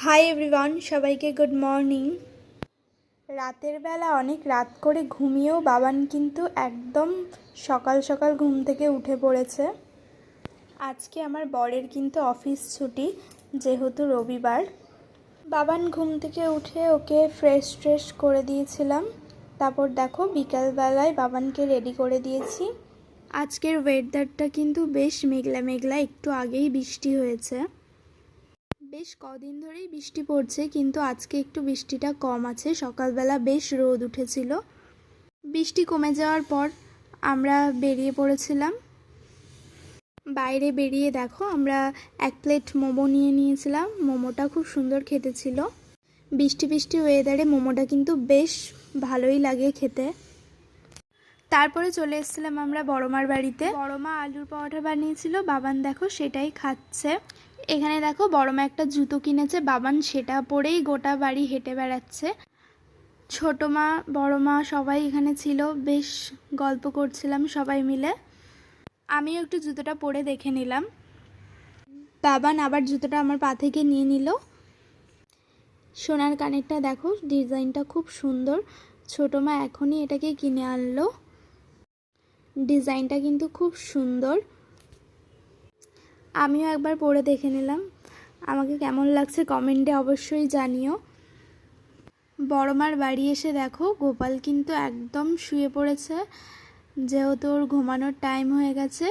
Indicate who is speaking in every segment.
Speaker 1: Hi everyone, সবাইকে good morning. রাতের বেলা অনেক রাত করে ঘুমিয়েও বাবান কিন্তু একদম সকাল সকাল ঘুম থেকে উঠে পড়েছে। আজকে আমার বরের কিন্তু অফিস ছুটি, যেহেতু রবিবার। বাবান ঘুম থেকে উঠে ওকে ফ্রেশ করে দিয়েছিলাম। তারপর দেখো বিকালবেলায় বাবানকে রেডি করে দিয়েছি। আজকের ওয়েদারটা কিন্তু বেশ মেঘলা মেঘলা, একটু আগেই বৃষ্টি হয়েছে। বেশ কদিন ধরেই বৃষ্টি পড়ছে, কিন্তু আজকে একটু বৃষ্টিটা কম আছে। সকালবেলা বেশ রোদ উঠেছিল। বৃষ্টি কমে যাওয়ার পর আমরা বেরিয়ে পড়েছিলাম। বাইরে বেরিয়ে দেখো আমরা এক প্লেট মোমো নিয়ে নিয়েছিলাম। মোমোটা খুব সুন্দর খেতে ছিল। বৃষ্টি ওয়েদারে মোমোটা কিন্তু বেশ ভালোই লাগে খেতে। তারপরে চলে এসেছিলাম আমরা বড়মার বাড়িতে। বড়মা আলুর পরোটা বানিয়েছিল, বাবান দেখো সেটাই খাচ্ছে। এখানে দেখো বড়মা একটা জুতো কিনেছে, বাবান সেটা পরেই গোটা বাড়ি হেঁটে বেড়াচ্ছে। ছোট মা বড় মা সবাই এখানে ছিল, বেশ গল্প করছিলাম সবাই মিলে। আমিও একটু জুতোটা পরে দেখে নিলাম। বাবান আবার জুতোটা আমার পা থেকে নিয়ে নিল। সোনার কানেরটা দেখো, ডিজাইনটা খুব সুন্দর। ছোট মা এখনই এটাকে কিনে আনলো। ডিজাইনটা কিন্তু খুব সুন্দর। আমিও একবার পরে দেখে নিলাম। আমাকে কেমন লাগছে কমেন্টে অবশ্যই জানিও। বড়মার বাড়ি এসে দেখো গোপাল কিন্তু একদম শুয়ে পড়েছে, যেহেতু ওর ঘুমানোর টাইম হয়ে গেছে।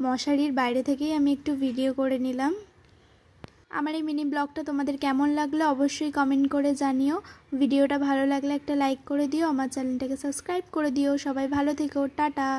Speaker 1: মশারির বাইরে থেকেই আমি একটু ভিডিও করে নিলাম। আমার এই মিনি ব্লগটা তোমাদের কেমন লাগলো অবশ্যই কমেন্ট করে জানিও। ভিডিওটা ভালো লাগলে একটা লাইক করে দিও, আমার চ্যানেলটাকে সাবস্ক্রাইব করে দিও। সবাই ভালো থেকো, টাটা।